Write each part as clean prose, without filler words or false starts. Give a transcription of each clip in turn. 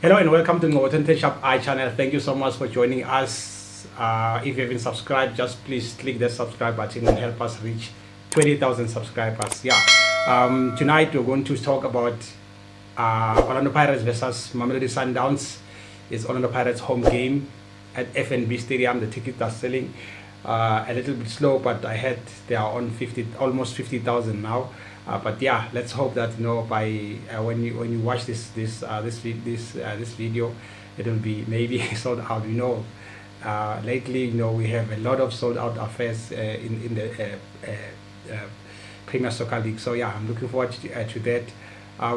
Hello and welcome to Untitled Chapter channel. Thank you so much for joining us. If you haven't subscribed, just please click the subscribe button and help us reach 20,000 subscribers. Tonight we're going to talk about Orlando Pirates versus Mamelodi Sundowns. It's Orlando Pirates home game at FNB Stadium. The tickets are selling a little bit slow, but I heard they are on almost 50,000 now. But yeah, let's hope that by when you watch this video, it will be maybe sold out. Lately we have a lot of sold out affairs in the Premier Soccer League. So yeah, I'm looking forward to that.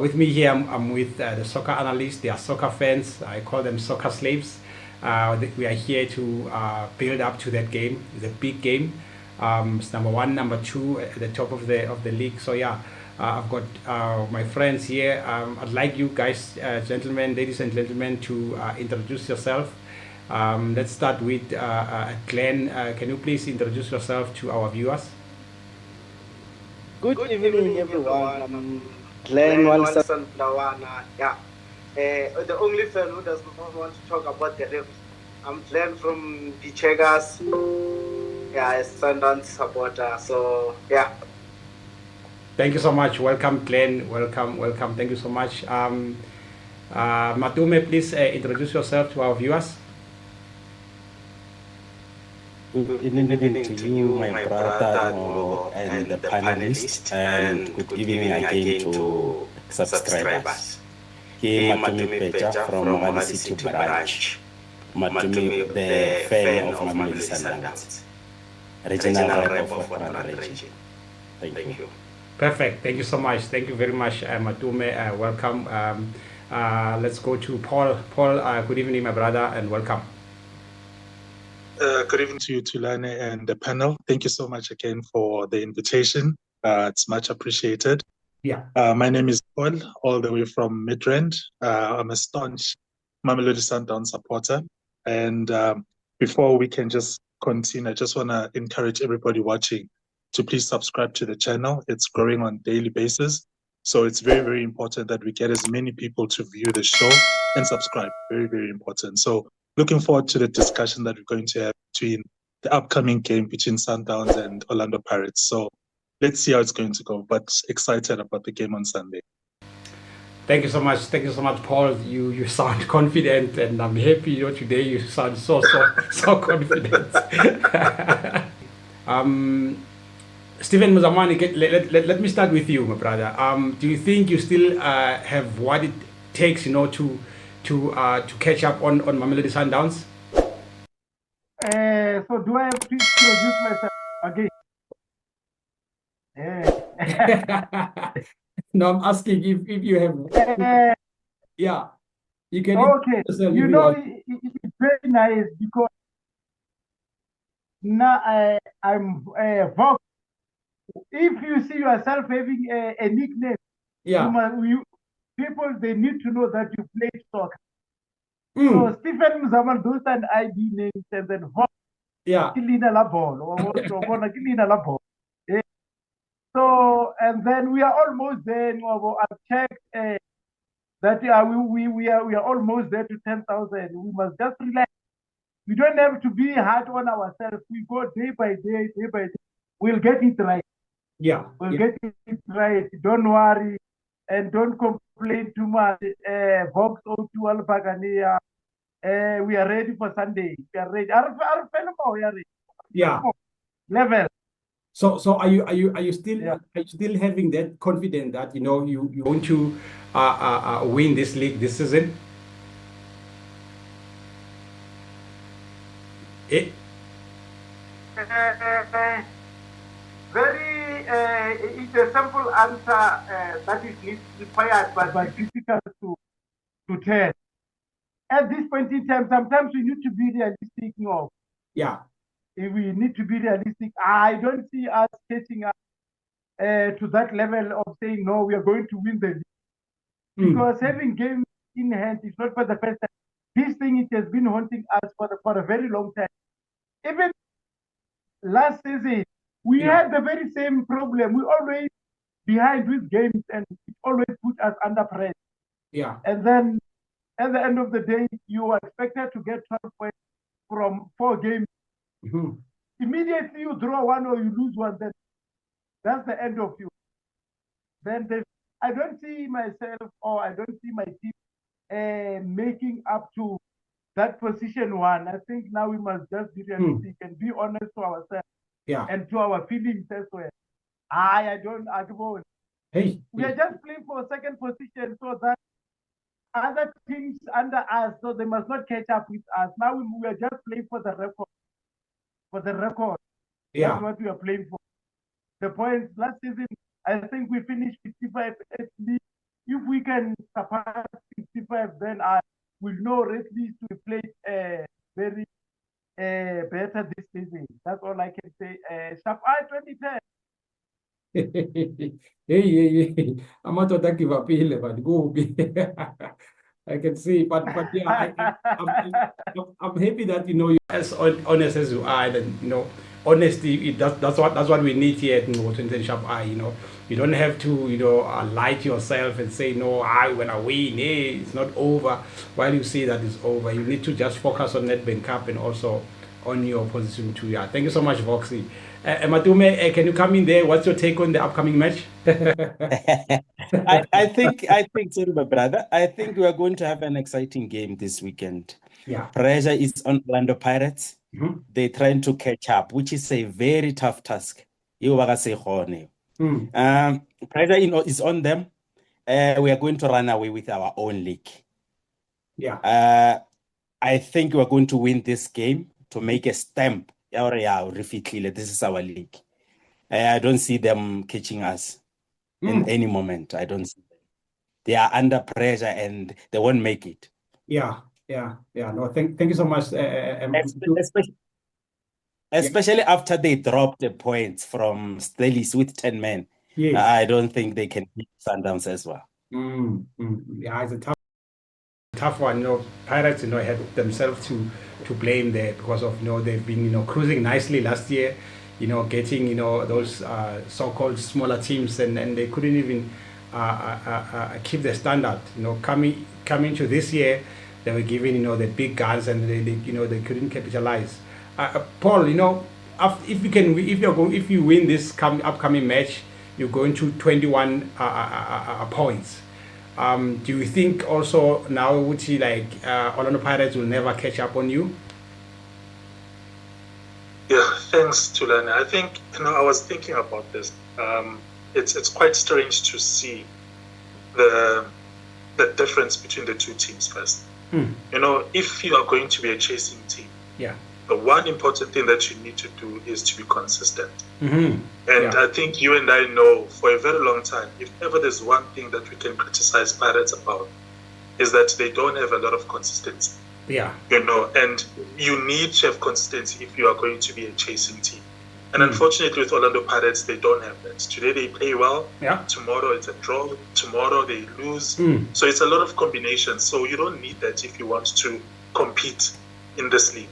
With me here, I'm with the soccer analysts. They are soccer fans. I call them soccer slaves. We are here to build up to that game. It's a big game. It's number one, number two at the top of the league. So yeah, I've got my friends here. I'd like you guys, ladies and gentlemen, to introduce yourself. Let's start with Glen. Can you please introduce yourself to our viewers? Good evening, everyone. I'm Glen Sundowns. The only fan who does not want to talk about the refs. I'm Glen from the Chegas. A Sundowns supporter. So yeah. Thank you so much. Welcome, Glen. Welcome. Thank you so much. Matome, please introduce yourself to our viewers. Good evening to you, my brother, and the panelists, and good evening again to subscribers. Here, Matome Petja from Ramatsebe branch. Matome, the fan of Mamelodi Sundowns, regional rep of region. Thank you. Perfect. Thank you so much. Thank you very much, Matome. Welcome. Let's go to Paul. Paul, good evening, my brother, and welcome. Good evening to you, Tulane, and the panel. Thank you so much again for the invitation. It's much appreciated. Yeah. My name is Paul, all the way from Midrand. I'm a staunch Mamelodi Sundowns supporter. And before we can just continue, I just want to encourage everybody watching to please subscribe to the channel. It's growing on a daily basis. So it's very, very important that we get as many people to view the show and subscribe. Very, very important. So looking forward to the discussion that we're going to have between the upcoming game between Sundowns and Orlando Pirates. So let's see how it's going to go, but excited about the game on Sunday. Thank you so much. Thank you so much, Paul. You sound confident, and I'm happy. Today you sound so confident. Stephen Mzamane, let me start with you, my brother. Do you think you still have what it takes, to catch up on Mamelodi Sundowns? So do I have to introduce myself again? No, I'm asking if you have. Yeah, you can. Okay, it's very nice because now I'm Vox. If you see yourself having a nickname, people they need to know that you play soccer. So Stephen Mzamane, those are ID names, and then Vox. Yeah. So, and then we are almost there. I've checked that we are almost there to 10,000. We must just relax. We don't have to be hard on ourselves. We go day by day. We'll get it right. Yeah. We'll get it right. Don't worry. And don't complain too much. Vox O2 Alpagania. We are ready for Sunday. We are ready. Yeah. Level. So are you still having that confidence that you want to win this league this season? It's a simple answer that is required, but difficult to tell. At this point in time, sometimes we need to be realistic. Yeah. If we need to be realistic, I don't see us catching up to that level of saying, no, we are going to win the league. Because having games in hand is not for the first time. This thing, it has been haunting us for a very long time. Even last season, we had the very same problem. We always behind with games, and it always put us under pressure. Yeah. And then at the end of the day, you are expected to get 12 points from 4 games. Immediately you draw one or you lose one, then that's the end of you. Then I don't see myself, or I don't see my team making up to that position 1. I think now we must just be realistic and be honest to ourselves and to our feelings as well. I don't argue. We are just playing for second position so that other teams under us, so they must not catch up with us. Now we are just playing for the record. For the record. That's what we are playing for. The points last season, I think we finished 55 at least. If we can surpass 65, then I will know at least we played very better this season. That's all I can say. Sharp Eye 2010. Hey. Amadoda give up, but go. I can see, but yeah, I'm happy that you're as honest as you are, and honesty. That's what we need here at Ngcobo Sharp Eye. You don't have to lie to yourself and say no. When I win, it's not over. While you say that it's over, you need to just focus on Nedbank Cup and also on your position too. Yeah, thank you so much, Voxy. Matome, can you come in there? What's your take on the upcoming match? I think, sorry, my brother, I think we are going to have an exciting game this weekend. Yeah. Pressure is on Orlando Pirates. They're trying to catch up, which is a very tough task. Pressure is on them. We are going to run away with our own league. Yeah. I think we're going to win this game to make a stamp. This is our league. I don't see them catching us in any moment. I don't see them. They are under pressure and they won't make it. Yeah. No, thank you so much. Especially after they dropped the points from Stelis with 10 men. Yes. I don't think they can beat Sundowns as well. Yeah, it's a tough one. Pirates, had themselves to blame there because of they've been cruising nicely last year, getting those so-called smaller teams and they couldn't even keep the standard. Coming to this year, they were giving the big guns and they couldn't capitalize. Paul, if you win this upcoming match, you're going to 21 points. Do you think also now Orlando Pirates will never catch up on you? Yeah, thanks, Tulane. I think I was thinking about this. It's quite strange to see the difference between the two teams first. If you are going to be a chasing team, the one important thing that you need to do is to be consistent. I think you and I know for a very long time, if ever there's one thing that we can criticize Pirates about, is that they don't have a lot of consistency. And you need to have consistency if you are going to be a chasing team. And unfortunately with Orlando Pirates, they don't have that. Today they play well, tomorrow it's a draw, tomorrow they lose. So it's a lot of combinations. So you don't need that if you want to compete in this league.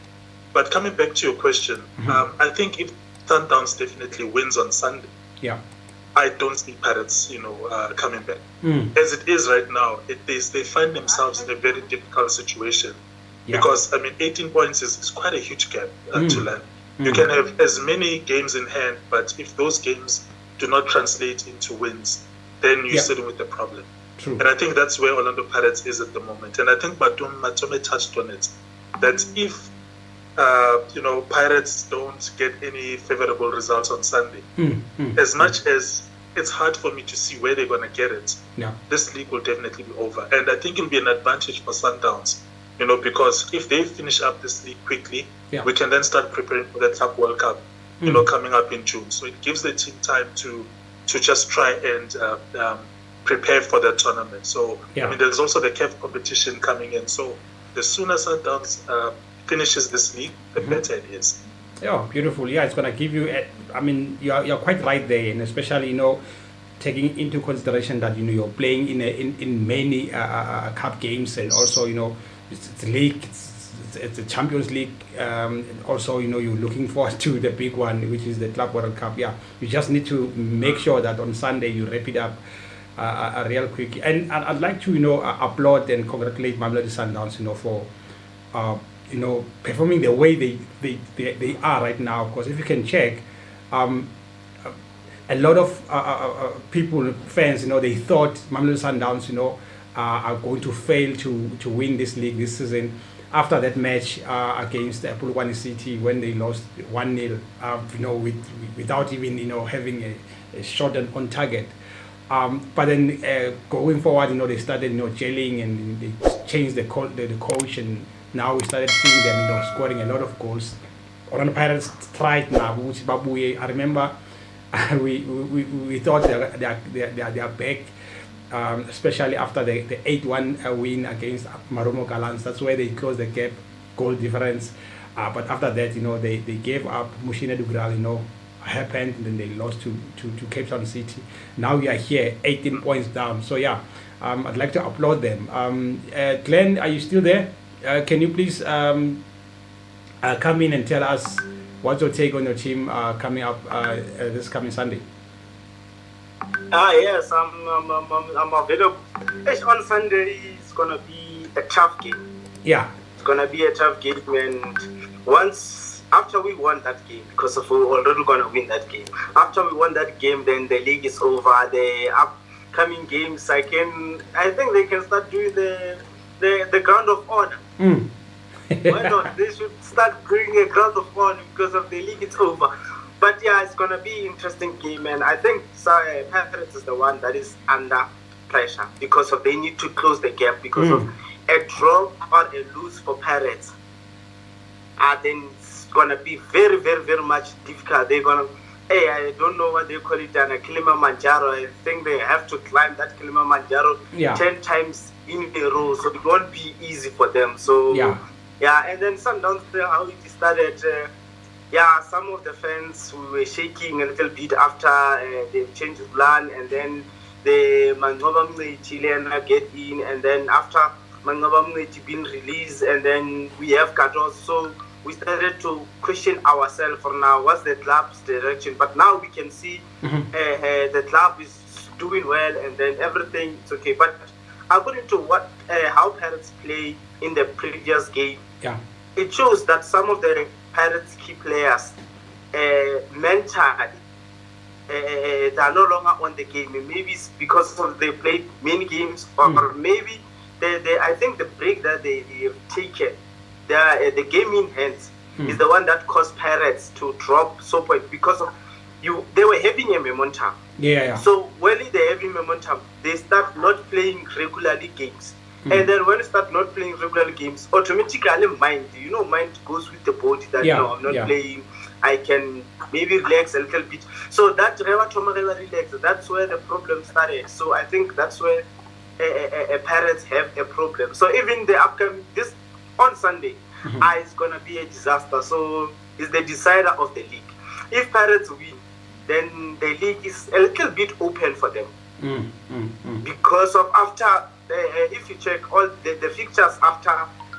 But coming back to your question, I think if Sundowns definitely wins on Sunday, I don't see Pirates, coming back. As it is right now, they find themselves in a very difficult situation because 18 points is quite a huge gap to land. You can have as many games in hand, but if those games do not translate into wins, then you're sitting with a problem. True. And I think that's where Orlando Pirates is at the moment. And I think Matome touched on it, that if Pirates don't get any favorable results on Sunday, as much as it's hard for me to see where they're going to get it, this league will definitely be over. And I think it'll be an advantage for Sundowns, because if they finish up this league quickly, we can then start preparing for the Club World Cup, coming up in June. So it gives the team time to just try and prepare for that tournament. So, there's also the CAF competition coming in. So the sooner Sundowns finishes this league, the better it is. Yeah, beautiful. Yeah, it's going to give you, you're quite right there. And especially, taking into consideration that, you're playing in many cup games and also, it's a league, it's a Champions League. Also, you're looking forward to the big one, which is the Club World Cup. Yeah, you just need to make sure that on Sunday you wrap it up real quick. And I'd like to applaud and congratulate Mamelodi Sundowns for performing the way they are right now. Because if you can check, a lot of people, fans, they thought Mamelodi Sundowns, are going to fail to win this league this season. After that match against Pule City, when they lost 1-0, without even having a shot on target. But then going forward, they started gelling, and they changed the coach, and now we started seeing them scoring a lot of goals. Orlando Pirates tried now, which Babuye. I remember we thought they are back. Especially after the 8-1 win against Marumo Gallants. That's where they closed the gap, goal difference. But after that, they gave up. Mushina Dugral, happened, and then they lost to Cape Town City. Now we are here, 18 points down. So yeah, I'd like to applaud them. Glen, are you still there? Can you please come in and tell us what's your take on your team coming up this coming Sunday? Yes, I'm available. On Sunday, it's gonna be a tough game. Yeah, it's gonna be a tough game, and after we won that game, because we're already gonna win that game. After we won that game, then the league is over. The upcoming games, I think they can start doing the ground of honor. Why not? They should start doing a ground of honor because of the league. It's over. But yeah, it's going to be an interesting game, and I think Pirates is the one that is under pressure because they need to close the gap because of a draw or a lose for Pirates. Then it's going to be very, very, very much difficult. They're going to, I don't know what they call it, Kilimanjaro. I think they have to climb that Kilimanjaro 10 times in a row, so it won't be easy for them. So, yeah, and then Sundowns, how it started... some of the fans were shaking a little bit after they changed the plan, and then the Ngcobo Chilean get in, and then after Ngcobo being released, and then we have Katos. So we started to question ourselves for now, what's the club's direction? But now we can see the club is doing well, and then everything is okay. But according to how Pirates play in the previous game, it shows that some of the Pirates key players mentally they are no longer on the game. Maybe it's because they played many games, or maybe I think the break that they have taken, the game in hands is the one that caused Pirates to drop so point because of they were having a momentum. So when they having momentum, they start not playing regularly games. And then when you start not playing regular games, automatically mind goes with the body that I'm not playing. I can maybe relax a little bit. So that Matome relax, that's where the problem started. So I think that's where parents have a problem. So even the upcoming on Sunday, it's gonna be a disaster. So it's the decider of the league. If Pirates win, then the league is a little bit open for them because of after. If you check all the fixtures after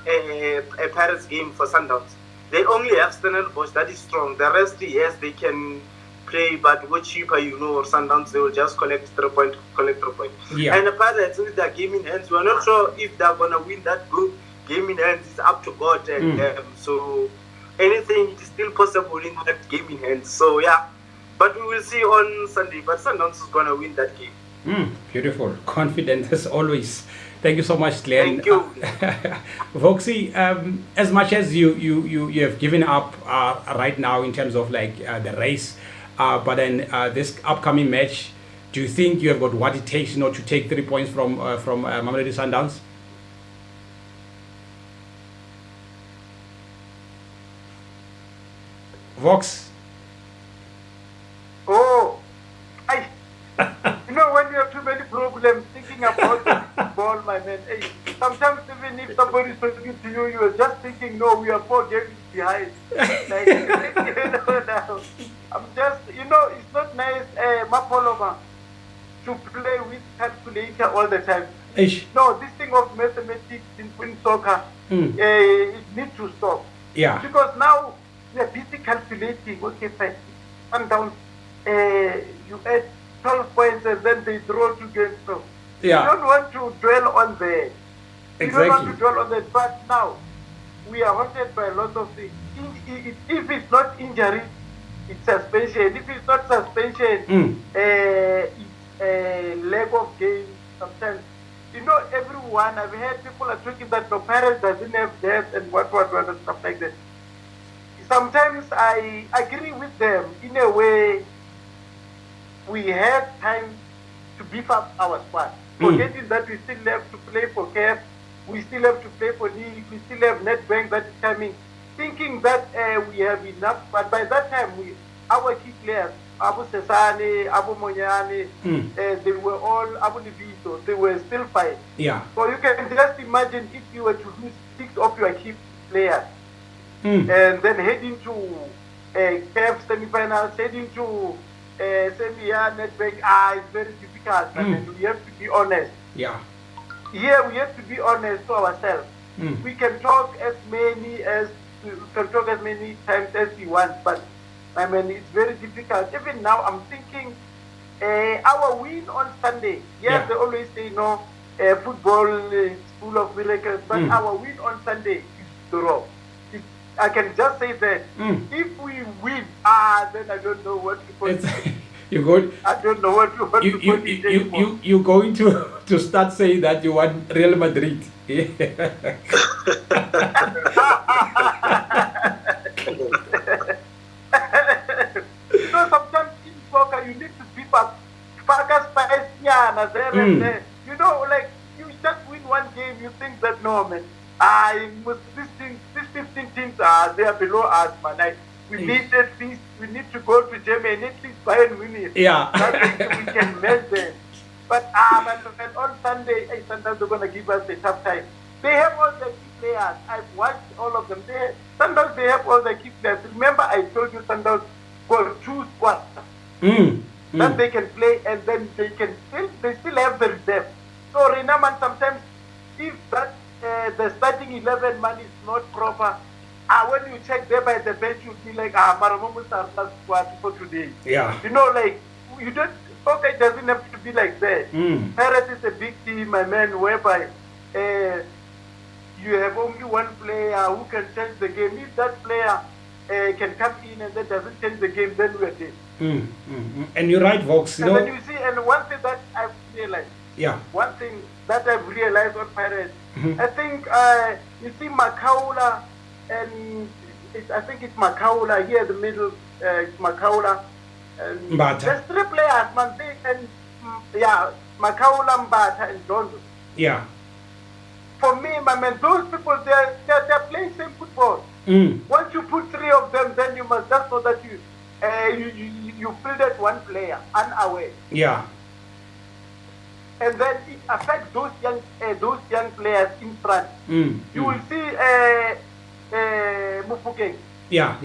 a Pirates game for Sundowns, they only have Stellenbosch that is strong. The rest, yes, they can play, but what cheaper, or Sundowns, they will just collect 3 points. And the Pirates, with their game in hands, we're not sure if they're going to win that game in hands. It's up to God and them. So anything is still possible in that game in hands. So yeah, but we will see on Sunday. But Sundowns is going to win that game. Beautiful, confident as always. Thank you so much, Glen. Thank you, Voxy. As much as you have given up right now in terms of the race, but then this upcoming match, do you think you have got what it takes, to take 3 points from Mamelodi Sundowns? Vox. When you have too many problems thinking about the ball, my man. Sometimes even if somebody is talking to you, you are just thinking, no, we are 4 games behind. Now, I'm just, it's not nice, Mapoloma, to play with calculator all the time. No, this thing of mathematics in soccer, it needs to stop. Yeah. Because now we are busy calculating, okay, fine. Sometimes you add 12 points and then they draw 2 games. So Yeah. you don't want to dwell on that. You don't want to Exactly. dwell on that. But now, we are haunted by a lot of things. If it's not injury, it's suspension. If it's not suspension, it's a lack of game sometimes. You know, everyone, I've heard people are talking that no, parents doesn't have depth and what, and stuff like that. Sometimes I agree with them in a way. We have time to beef up our squad. Forgetting that we still have to play for CAF, we still have to play for league, we still have Netbank that is coming. Thinking that we have enough, but by that time, our key players, Abu Sesane, Abu Monyane, they were all Abu Nivito, they were still fine. Yeah. So you can just imagine if you were to lose 6 of your key players and then head into CAF semi-finals, head into Netbank, it's very difficult. And we have to be honest. Yeah. Here we have to be honest to ourselves. We can talk as many times as we want, but I mean it's very difficult. Even now, I'm thinking our win on Sunday. Yes, they always say no, football is full of miracles, but our win on Sunday is draw. I can just say that if we win, then I don't know what to put. You're going. I don't know what to put. You're going to start saying that you want Real Madrid. So sometimes in soccer you need to beef up. Focus there and there. You know, like you just win one game, you think that no man. These 15 teams they are below us, man. We need at least, we need to go to Germany, at least Bayern Munich. Yeah. We can match them. But on Sunday, sometimes they're going to give us a tough time. They have all the key players. I've watched all of them. Sometimes they have all the key players. Remember, I told you sometimes got 2 squads that they can play, and then they still have the reserve. So remember, sometimes if that the starting 11 man is not proper, when you check there by the bench, you'll be like, Maramomus are not squad for today. Yeah. You know, like, you don't, okay, it doesn't have to be like that. Paris is a big team, my man, whereby you have only one player who can change the game. If that player can come in and that doesn't change the game, then we're dead. And you're right, Vox. And then you see, and one thing that I've realized, one thing that I've realized on Pirates, I think you see Makaula, and I think it's Makaula here in the middle, it's Makaula. There's 3 players, man. Makaula, Mbata, and Dondo. Yeah. For me, my man, those people, they're playing same football. Once you put 3 of them, then you must just know that you fielded one player unaware. Yeah. And then it affects those young players in front. You will see Mufukeng. Yeah.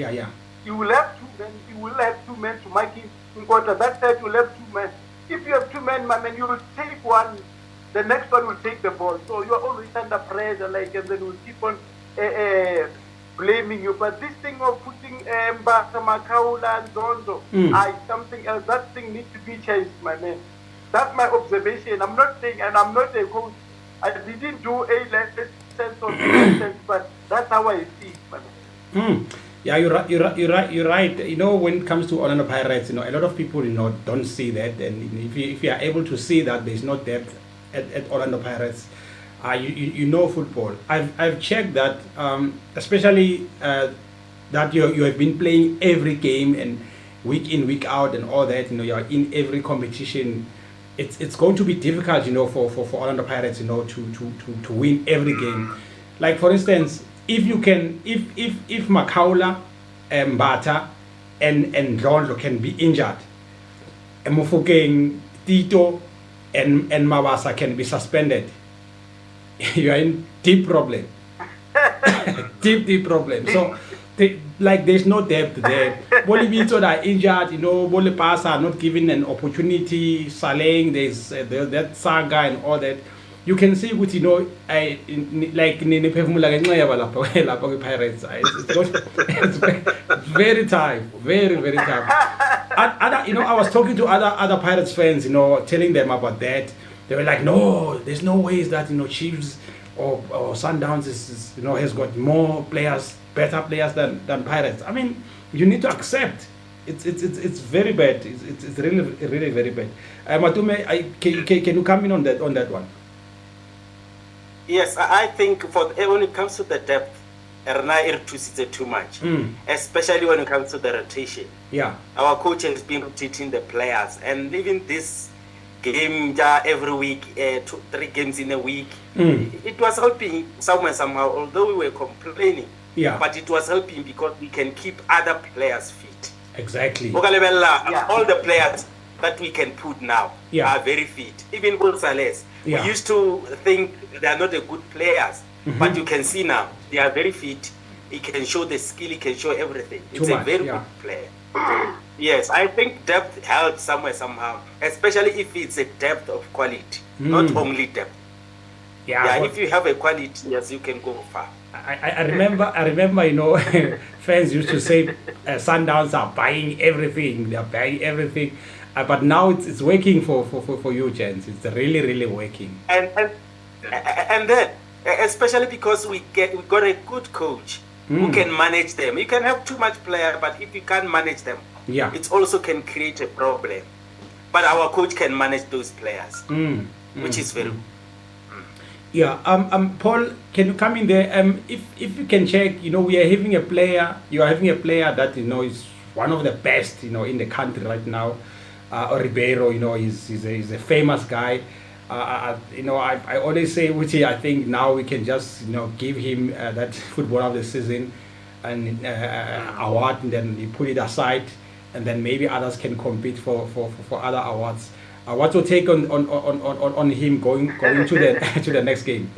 You will have 2 men. You will have 2 men to mark him in quarter. That side you will have 2 men. If you have 2 men, my man, you will take one. The next one will take the ball. So you are always under pressure, like, and then we'll keep on blaming you. But this thing of putting Mbata, Makaula, and Dondo, is something else. That thing needs to be changed, my man. That's my observation. I'm not saying, and I'm not a coach. I didn't do a sense of sense, but that's how I see it, my man. Yeah, you're right. You know, when it comes to Orlando Pirates, you know, a lot of people, you know, don't see that. And if you are able to see that there's no depth at Orlando Pirates, you know football. I've checked that, especially that you have been playing every game and week in, week out and all that. You know, you're in every competition. It's going to be difficult, you know, for Orlando Pirates, you know, to win every game. Like, for instance, if you can, if Makaula, Mbata, and Ndlondlo can be injured, Mufukeng, Tito, and Mawasa can be suspended, you are in deep problem. deep problem. So, there's no depth there. Bolivito are injured, you know, Bolipasa are not given an opportunity. Saleng, there's that saga and all that. you can see what like Pirates. It's very tough, very tough. I was talking to other Pirates fans, telling them about that. They were like, no, there's no ways that Chiefs or Sundowns is has got more players, better players than Pirates. I mean, you need to accept. It's very bad. It's really very bad. Matome, can you come in on that one? Yes, I think when it comes to the depth, it too much, especially when it comes to the rotation. Yeah, our coach has been rotating the players, and even this game every week, 2-3 games in a week, it was helping somehow. Although we were complaining, but it was helping because we can keep other players fit. Exactly. All the players that we can put now are very fit. Even Gonzalez, we used to think they are not a good players, but you can see now they are very fit. He can show the skill, he can show everything. It's a very good player. Yes, I think depth helps somehow, especially if it's a depth of quality, not only depth. Yeah, if you have a quality, yes, you can go far. I remember, fans used to say Sundowns are buying everything. They are buying everything, but now it's working for you, gents. It's really working. And then, especially because we got a good coach who can manage them. You can have too much player, but if you can't manage them, it also can create a problem. But our coach can manage those players, which is very good. Yeah, Paul, can you come in there? If you can check, we are having a player. You are having a player that is one of the best, in the country right now. Ribeiro, he's a famous guy. I always say, Uchi, I think now we can just, give him that football of the season and award, and then we put it aside, and then maybe others can compete for other awards. What's your take on him going to the next game?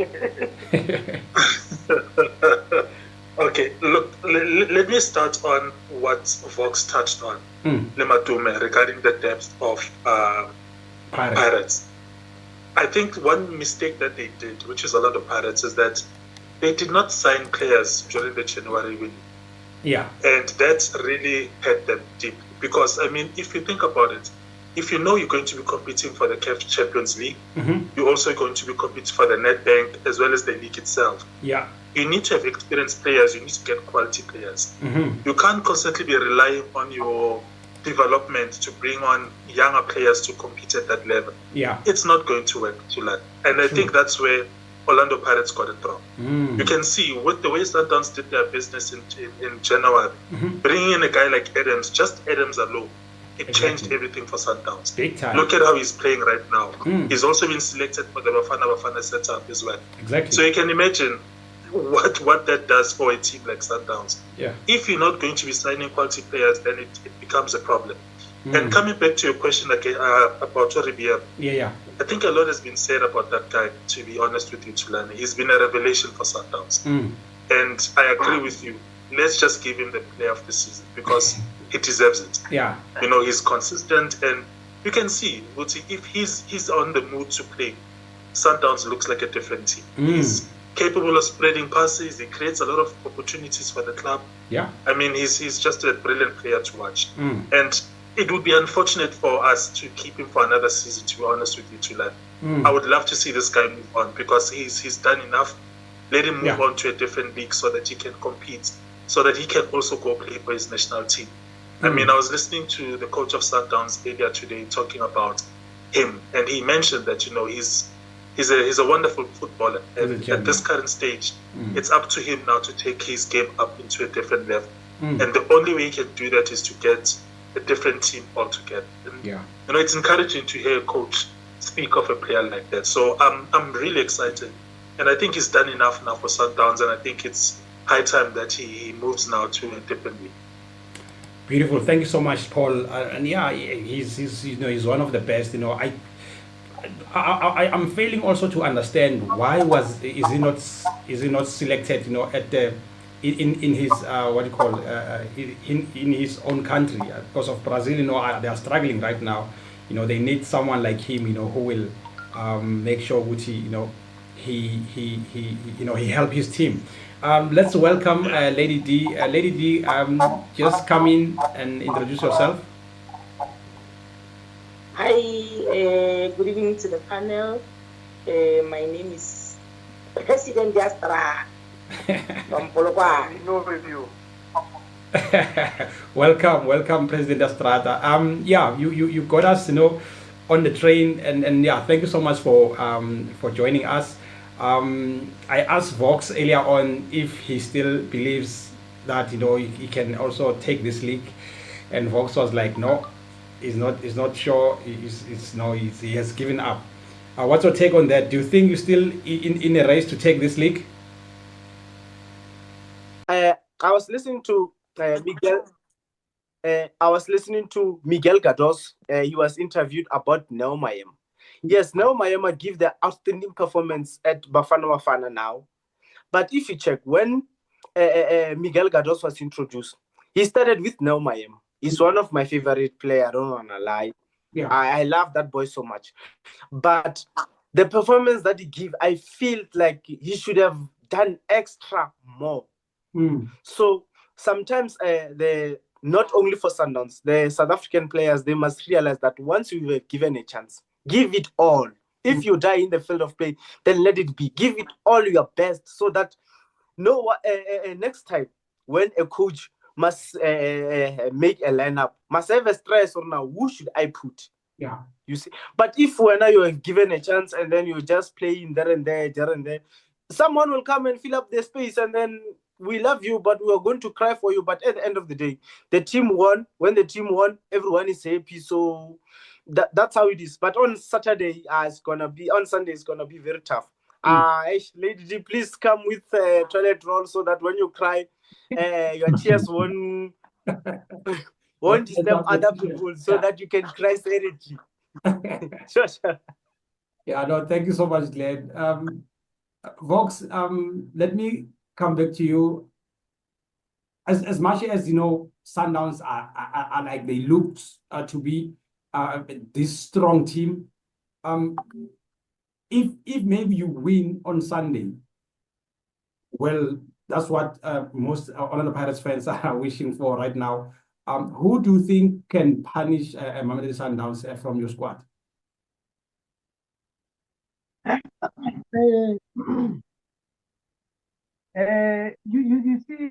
Okay, look, let me start on what Vox touched on, Matome, regarding the depth of Pirates. I think one mistake that they did, which is a lot of Pirates, is that they did not sign players during the January window. Yeah. And that really hurt them deep. Because, if you think about it, if you know you're going to be competing for the CAF Champions League, you're also going to be competing for the Nedbank as well as the league itself. Yeah. You need to have experienced players. You need to get quality players. You can't constantly be relying on your development to bring on younger players to compete at that level. Yeah. It's not going to work to that. And I think that's where Orlando Pirates got it wrong. You can see with the way Sundowns did their business in January, bringing in a guy like Adams, just Adams alone, it changed everything for Sundowns. Big time. Look at how he's playing right now. He's also been selected for the Bafana setup as well. Exactly. So you can imagine what that does for a team like Sundowns. Yeah. If you're not going to be signing quality players, then it becomes a problem. And coming back to your question about Ribeiro, I think a lot has been said about that guy, to be honest with you, Tulani. He's been a revelation for Sundowns. And I agree with you. Let's just give him the player of the season because he deserves it. Yeah. He's consistent, and you can see, if he's on the mood to play, Sundowns looks like a different team. He's capable of spreading passes. He creates a lot of opportunities for the club. Yeah. He's just a brilliant player to watch. And it would be unfortunate for us to keep him for another season, to be honest with you, Tulan. I would love to see this guy move on because he's done enough. Let him move on to a different league so that he can compete, so that he can also go play for his national team. I was listening to the coach of Sundowns earlier today talking about him, and he mentioned that he's a wonderful footballer. And at this current stage, it's up to him now to take his game up into a different level. And the only way he can do that is to get a different team altogether. And, it's encouraging to hear a coach speak of a player like that. So I'm really excited, and I think he's done enough now for Sundowns, and I think it's high time that he moves now to a different league. Beautiful. Thank you so much, Paul. And he's one of the best. I'm failing also to understand why is he not selected? At the in his in his own country, because of Brazil. They are struggling right now. They need someone like him. Who will make sure Gucci he helped his team. Let's welcome Lady D. Lady D, just come in and introduce yourself. Hi, good evening to the panel. My name is President Diastra from Polokwane. We know you. welcome, President Estrada. Yeah, you got us, on the train, and yeah, thank you so much for joining us. I asked Vox earlier on if he still believes that he can also take this league, and Vox was like, no, he's not sure. He has given up. What's your take on that? Do you think you're still in a race to take this league? I was listening to Miguel. I was listening to Miguel Gados. He was interviewed about Neo Mayema. Yes, Neo Mayema give the outstanding performance at Bafana Bafana now. But if you check, when Miguel Gados was introduced, he started with Neo Mayema. He's one of my favorite players, I don't want to lie. Yeah. I love that boy so much. But the performance that he gave, I feel like he should have done extra more. So sometimes not only for Sundowns, the South African players, they must realize that once you were given a chance, give it all. If you die in the field of play, then let it be. Give it all your best so that next time when a coach must make a lineup, must have a stress or now, who should I put? Yeah. You see, but if when you are given a chance and then you just play in there and there, someone will come and fill up the space, and then we love you, but we are going to cry for you. But at the end of the day, the team won. When the team won, everyone is happy. So that's how it is. But on Saturday, it's gonna be on Sunday. It's gonna be very tough. Lady D, please come with toilet roll so that when you cry, your tears won't disturb other people, so that you can cry serenely. Sure. Yeah, no, thank you so much, Glenn. Vox, let me come back to you. As much as Sundowns are like they looked to be this strong team. If maybe you win on Sunday, well, that's what most Orlando Pirates fans are wishing for right now. Who do you think can punish Mamelodi Sundowns from your squad? You see,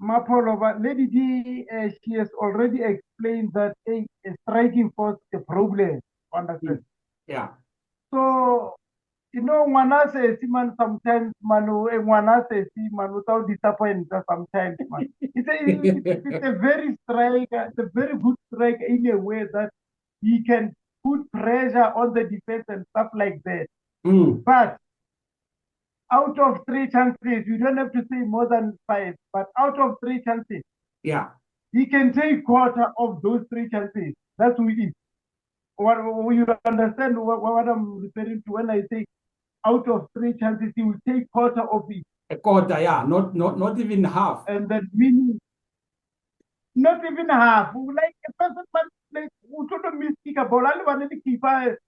Mapolova, Lady D, she has already explained that a striking force is a problem. Understand? Yeah. So, Ngwana says, man, sometimes, Manu, Ngwana says, man, without disappointment, sometimes, man. It's a very striker, it's a very good striker in a way that he can put pressure on the defense and stuff like that. But out of 3 chances, you don't have to say more than 5, but out of 3 chances, yeah, he can take quarter of those 3 chances. That's who it is. What you understand what I'm referring to when I say out of 3 chances, he will take quarter of it. A quarter, yeah, not even half. And that meaning not even half. Like a person like who told me speak about the keeper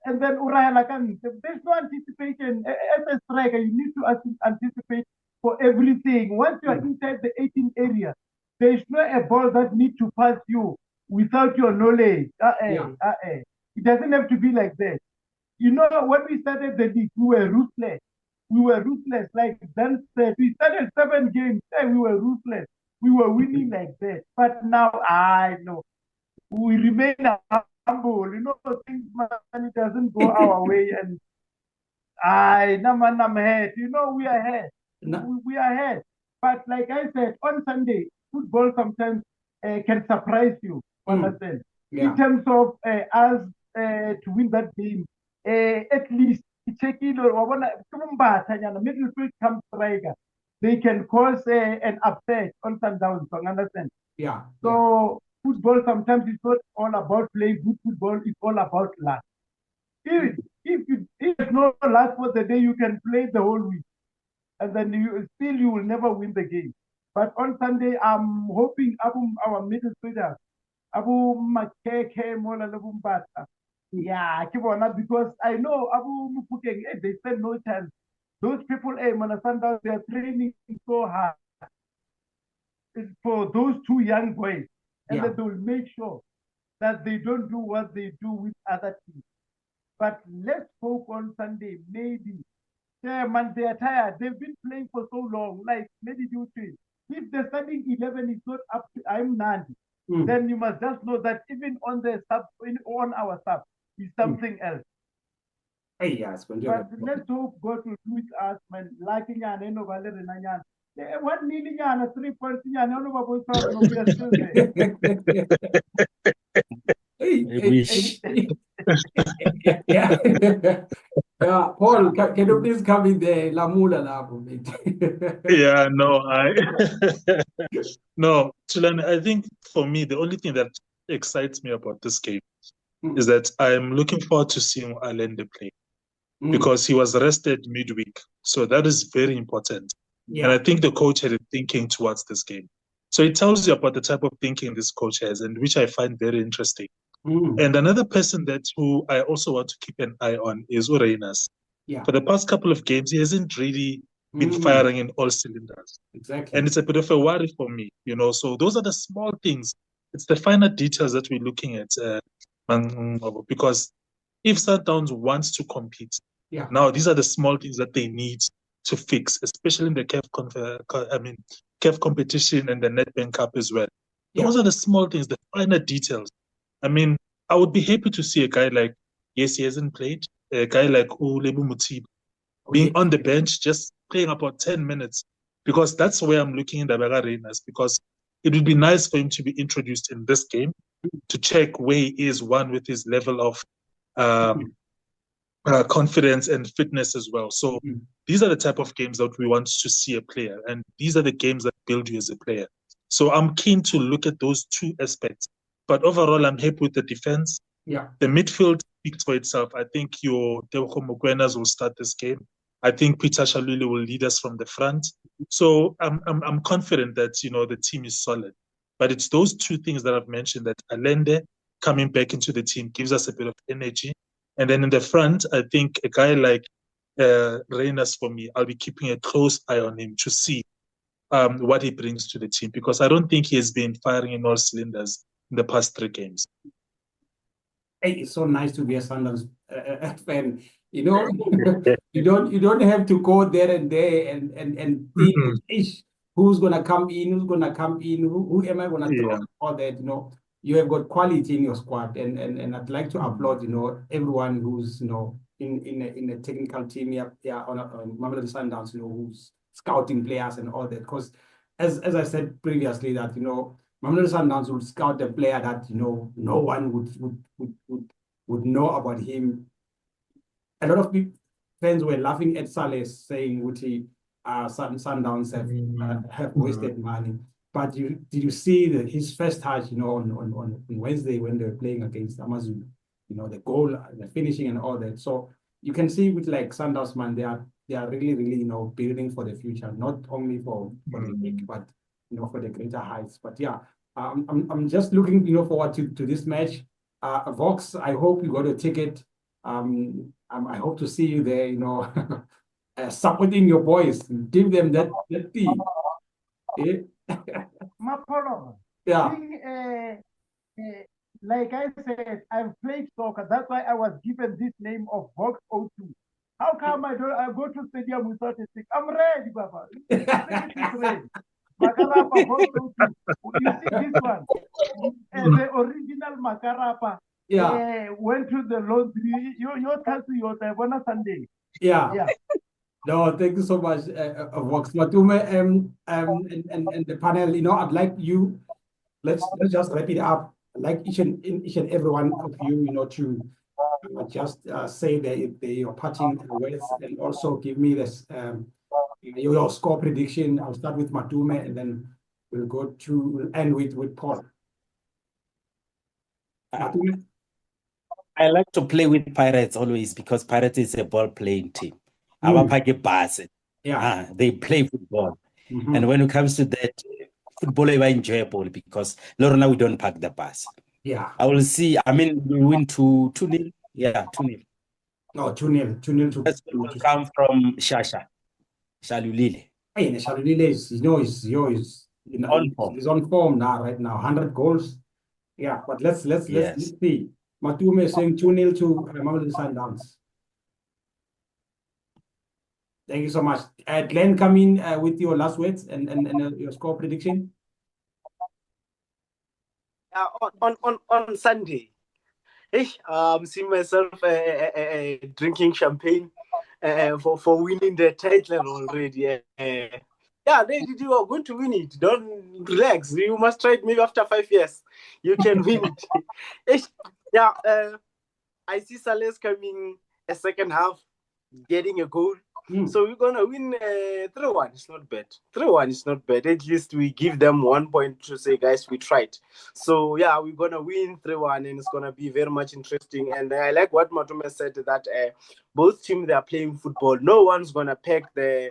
and then there's no anticipation. As a striker, you need to anticipate for everything. Once you are inside the 18 area, there is no a ball that needs to pass you without your knowledge. It doesn't have to be like that. When we started the league, we were ruthless. Like Dan said, we started 7 games, and we were ruthless. We were winning like that. But now, I know. We remain humble. Things, man, it doesn't go our way. And I'm ahead. We are ahead. We are ahead. But like I said, on Sunday, football sometimes can surprise you. Understand? Yeah. In terms of us to win that game, at least check in or middle field come striker. They can cause an upset on Sundowns. Understand? Yeah. So football sometimes is not all about playing good football. It's all about luck. If there's no luck for the day, you can play the whole week, and then you will never win the game. But on Sunday, I'm hoping our middle fielder, Abu Makeke Mola Lebumbata, Yeah, because I know Abu Mupukeng, they stand no chance. Those people, Manasanda, they are training so hard for those two young boys, and that they will make sure that they don't do what they do with other teams. But let's hope on Sunday, maybe. Yeah, man, they are tired. They've been playing for so long. Like, maybe due to it. If the starting 11 is not up to I'm Nandi, then you must just know that even on the sub, on our sub, is something else. Hey, yes, but let's hope God will do it us, man. Lacking an end of Valerie Nanyan. 1 million and 3 points, and none of our boys are still there. I wish. Yeah. Yeah, Paul, can you please come in there, La Mula La for me? Yeah, no, no, Chilani, I think for me, the only thing that excites me about this game is that I'm looking forward to seeing Allende play because he was rested midweek. So that is very important. Yeah. And I think the coach had a thinking towards this game. So it tells you about the type of thinking this coach has, and which I find very interesting. And another person who I also want to keep an eye on is Ureinas. Yeah. For the past couple of games, he hasn't really been firing in all cylinders. Exactly. And it's a bit of a worry for me, So those are the small things. It's the finer details that we're looking at. Because if Sundowns wants to compete, now these are the small things that they need to fix, especially in the CAF competition and the Nedbank Cup as well. Those are the small things, the finer details. I mean, I would be happy to see a guy like, yes, he hasn't played, a guy like Ulebu Mutiba being on the bench, just playing about 10 minutes, because that's where I'm looking in the Renas, because it would be nice for him to be introduced in this game to check where he is, one, with his level of confidence and fitness as well. So these are the type of games that we want to see a player, and these are the games that build you as a player. So I'm keen to look at those two aspects. But overall, I'm happy with the defense. Yeah. The midfield speaks for itself. I think your Tebogo Mokwenas will start this game. I think Peter Shaluli will lead us from the front. So I'm confident that, the team is solid. But it's those two things that I've mentioned, that Allende coming back into the team gives us a bit of energy. And then in the front, I think a guy like Reynas, for me, I'll be keeping a close eye on him to see what he brings to the team, because I don't think he has been firing in all cylinders in the past 3 games. Hey, it's so nice to be a Sundowns fan. You don't have to go there and think, who's gonna come in, who am I gonna throw, all that, You have got quality in your squad, and I'd like to applaud, everyone who's, in a technical team on Mamelodi Sundowns, who's scouting players and all that. Because as I said previously, that Mamelodi Sundowns would scout a player that no one would know about him. A lot of fans were laughing at Saleh, saying Sundowns have wasted money. But did you see his first touch, on Wednesday when they were playing against Amazulu, the goal, the finishing, and all that. So you can see with like Sundowns, man, they are really, really, building for the future, not only for the league, but for the greater heights. But yeah, I'm just looking, forward to this match. Vox, I hope you got a ticket. I hope to see you there, supporting your boys. Give them that fee. Yeah. Like I said, I've played soccer. That's why I was given this name of Vox 02. How come I go to stadium without a stick? I'm ready, Baba. Makarapa Vox 02. You see this one? The original Makarapa. Went to the laundry. Your country, your Taiwan Sunday. Yeah. No, thank you so much, Vox. Matome, and the panel, I'd like you, let's just wrap it up. I'd like each and every one of you, to just say your parting words, and also give me this your score prediction. I'll start with Matome, and then we'll end with Paul. Matome? I like to play with Pirates always, because Pirates is a ball-playing team. They play football. And when it comes to that, football is enjoyable, because Lorna, we don't pack the bus. Yeah. I will see. We win 2-0. Yeah, 2-0. No, 2-0. 2-0 to. This will come from Shasha. Shalulile. Hey, Shalulile is, On form. he's on form now, right now. 100 goals. Yeah, but let's see. Matome is saying 2-0 to Mamelodi Sundowns. Thank you so much. Glen, come in with your last words and your score prediction. On Sunday, seeing myself drinking champagne for winning the title already. Yeah, you are going to win it. Don't relax. You must try it maybe after 5 years. You can win it. Yeah, I see Saleh coming a second half, getting a goal. So we're going to win 3-1. It's not bad. 3-1 is not bad. At least we give them 1 point to say, guys, we tried. So, yeah, we're going to win 3-1, and it's going to be very much interesting. And I like what Matome said, that both teams, they are playing football. No one's going to pack the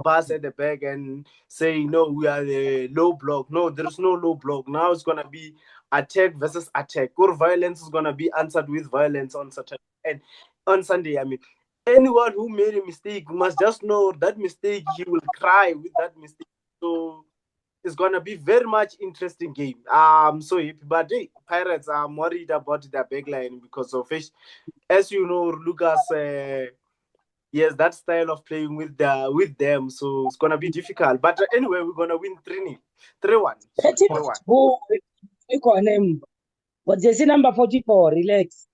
bus at the back and say, no, we are the low block. No, there's no low block. Now it's going to be attack versus attack. Or violence is going to be answered with violence on Saturday. And on Sunday, I mean, anyone who made a mistake must just know that mistake, he will cry with that mistake. So it's gonna be very much interesting game. So happy, but hey, Pirates, I'm worried about the backline because of it. As you know, Lucas, yes, that style of playing with them, so it's gonna be difficult. But anyway, we're gonna win 3-0, 3-1. What's the number 44? Relax.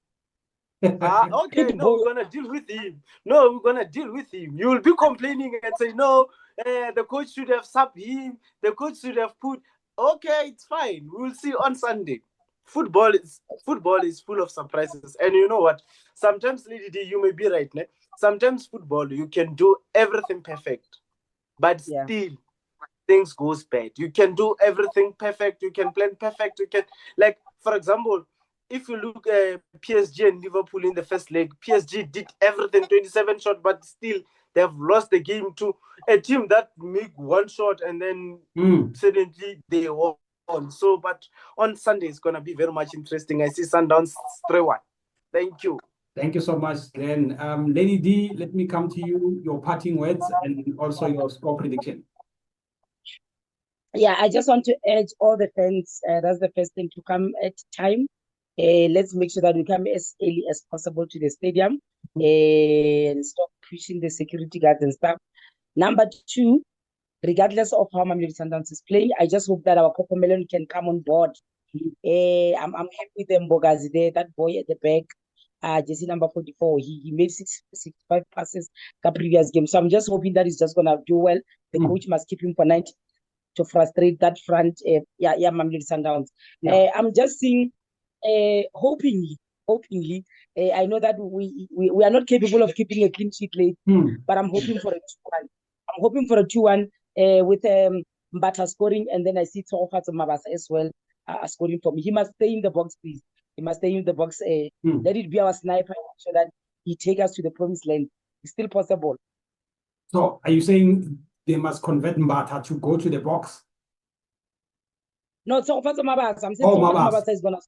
Okay, no, we're gonna deal with him. No, we're gonna deal with him. You will be complaining and say, no, the coach should have subbed him. The coach should have put. Okay, it's fine. We will see on Sunday. Football is full of surprises, and you know what? Sometimes, Lady D, you may be right. Ne? Sometimes football, you can do everything perfect, but still things goes bad. You can do everything perfect. You can plan perfect. You can, like, for example, if you look at PSG and Liverpool in the first leg, PSG did everything, 27 shots, but still they have lost the game to a team that make one shot and then suddenly they won. So, but on Sunday it's gonna be very much interesting. I see Sundowns 3-1. Thank you. Thank you so much, Glen. Lady D, let me come to you, your parting words and also your score prediction. Yeah, I just want to urge all the fans, that's the first thing, to come at time. Let's make sure that we come as early as possible to the stadium and stop pushing the security guards and stuff. Number 2, regardless of how Mamelodi Sundowns is playing, I just hope that our Coco Melon can come on board. I'm happy with them, Bogazi there, that boy at the back, Jesse number 44. He made 65 passes the previous game. So I'm just hoping that he's just gonna do well. The coach must keep him for 90 to frustrate that front. Mamelodi Sundowns. I'm just seeing. Hopingly, I know that we are not capable of keeping a clean sheet late, but I'm hoping for a 2-1. I'm hoping for a 2-1 with Mbata scoring, and then I see Tsofatso Mabasa as well scoring for me. He must stay in the box, please. He must stay in the box. Let it be our sniper, so that he take us to the promised land. It's still possible. So, are you saying they must convert Mbata to go to the box? No, Tsofatso Mabasa. I'm saying Mabasa is gonna.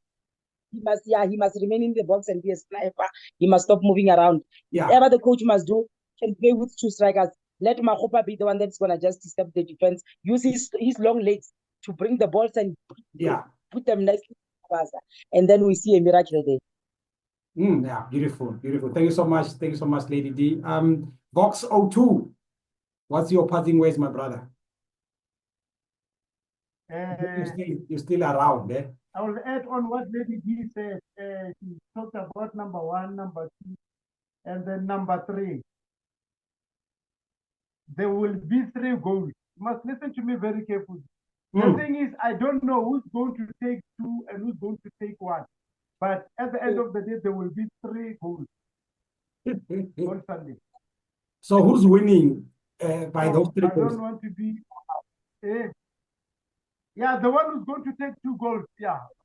He must remain in the box and be a sniper. He must stop moving around. Whatever the coach must do, can play with 2 strikers. Let Ngcobo be the one that's gonna just disturb the defense. Use his long legs to bring the balls and put them nicely, and then we see a miracle there. Yeah, beautiful. Thank you so much. Lady D. Box 02. What's your parting words, my brother? You're still around, eh? I will add on what Lady D said. She talked about number 1, number 2, and then number 3. There will be 3 goals. You must listen to me very carefully. The thing is, I don't know who's going to take 2 and who's going to take 1. But at the end of the day, there will be 3 goals on Sunday. So who's winning by those 3 goals? I don't want to be... the one who's going to take 2 goals,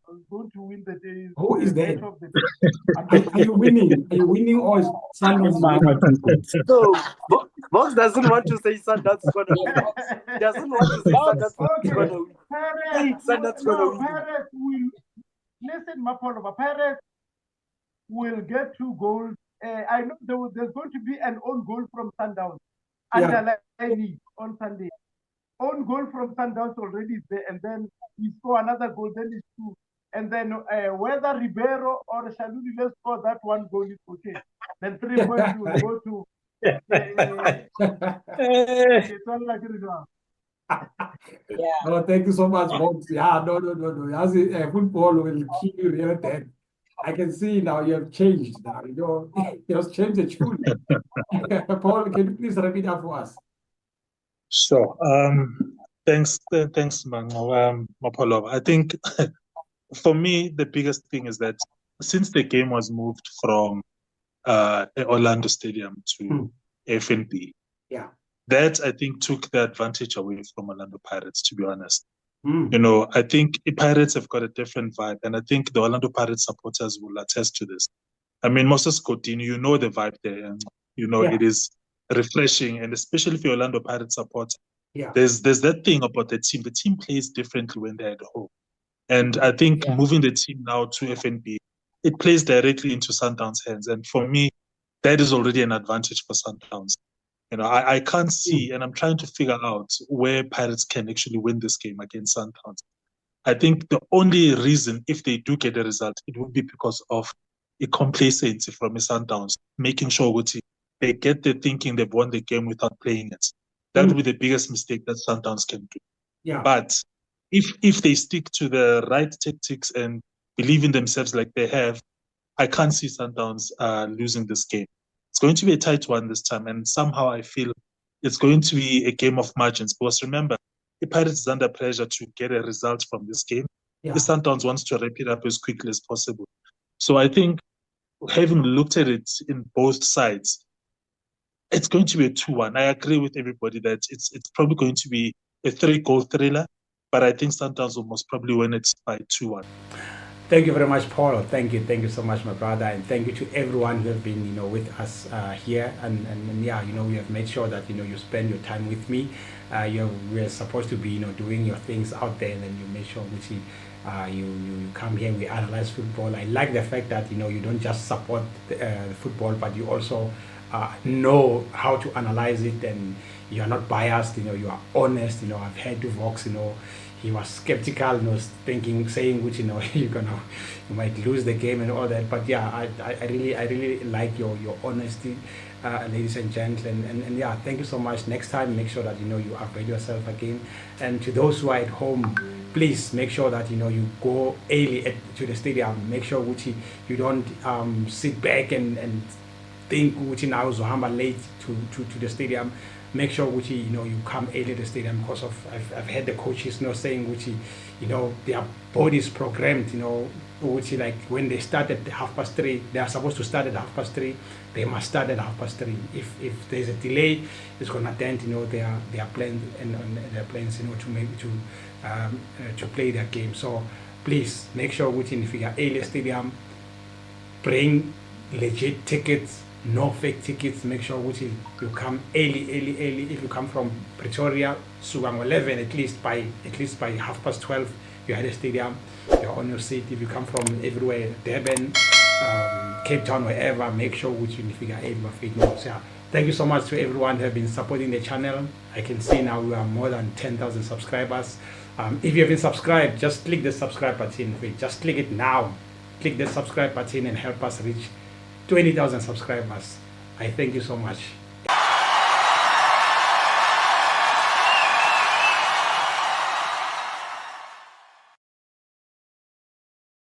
who's going to win the day. Who is that? Are you winning? Are you winning or is Sundowns winning? So, Box doesn't want to say Sundowns is going to win. Doesn't want to say Sundowns is going to win. Sundowns is going to win. Pirates will... Listen, Mapolo, Pirates will get 2 goals. I know there's going to be an own goal from Sundowns underlining on Sunday. Own goal from Sundowns already is there, and then we score another goal, then it's 2. And then whether Ribeiro or Shaluli will score that 1 goal is okay. Then 3 points will go to Oh, thank you so much, Bob. Yeah, no. As football will keep you real dead. I can see now you have changed now. You know, you have changed the tune. Paul, can you please repeat that for us? Sure. Thanks, Mapolo. I think for me, the biggest thing is that since the game was moved from Orlando Stadium to FNB, that I think took the advantage away from Orlando Pirates, to be honest. You know, I think the Pirates have got a different vibe, and I think the Orlando Pirates supporters will attest to this. I mean, Moses Coutinho, you know the vibe there, and you know it is refreshing, and especially for Orlando Pirates supporters. There's that thing about the team. The team plays differently when they're at home. And I think moving the team now to FNB, it plays directly into Sundowns' hands. And for me, that is already an advantage for Sundowns. You know, I can't see, and I'm trying to figure out where Pirates can actually win this game against Sundowns. I think the only reason, if they do get a result, it would be because of a complacency from the Sundowns, making sure they get the thinking they've won the game without playing it. That would be the biggest mistake that Sundowns can do. But if they stick to the right tactics and believe in themselves like they have, I can't see Sundowns losing this game. It's going to be a tight one this time, and somehow I feel it's going to be a game of margins. Because remember, the Pirates is under pressure to get a result from this game. The Sundowns wants to wrap it up as quickly as possible. So I think, having looked at it in both sides, it's going to be a 2-1. I agree with everybody that it's probably going to be a 3-goal thriller, but I think Sundowns will most probably win it by 2-1. Thank you very much, Paul. Thank you so much, my brother, and thank you to everyone who have been, you know, with us here. And yeah, you know, we have made sure that, you know, you spend your time with me. We're supposed to be, you know, doing your things out there, and then you make sure which you come here, we analyze football. I like the fact that, you know, you don't just support the football, but you also know how to analyze it, and you are not biased. You know, you are honest. You know, I've heard Vox, you know, he was skeptical, you know, saying which, you know, you might lose the game and all that. But yeah, I really like your honesty, ladies and gentlemen, and yeah, thank you so much. Next time, make sure that, you know, you upgrade yourself again. And to those who are at home, please make sure that, you know, you go early to the stadium. Make sure which you don't sit back and think which now is late to the stadium. Make sure which, you know, you come early to the stadium, because of I've heard the coaches, you know, saying which, you know, their bodies programmed, you know, which like when they start at 3:30, they are supposed to start at 3:30. They must start at 3:30. If there's a delay, it's gonna dent, you know, their plans and their plans, you know, to play their game. So please make sure which, if you are early stadium, bring legit tickets. No fake tickets. Make sure which you come early. If you come from Pretoria, Sugang 11, at least by 12:30, you're at the stadium, you're on your seat. If you come from everywhere, Durban, Cape Town, wherever, make sure which you figure out. So, thank you so much to everyone who have been supporting the channel. I can see now we are more than 10,000 subscribers. If you haven't subscribed, just click the subscribe button. Just click it now. Click the subscribe button and help us reach 20,000 subscribers. I thank you so much.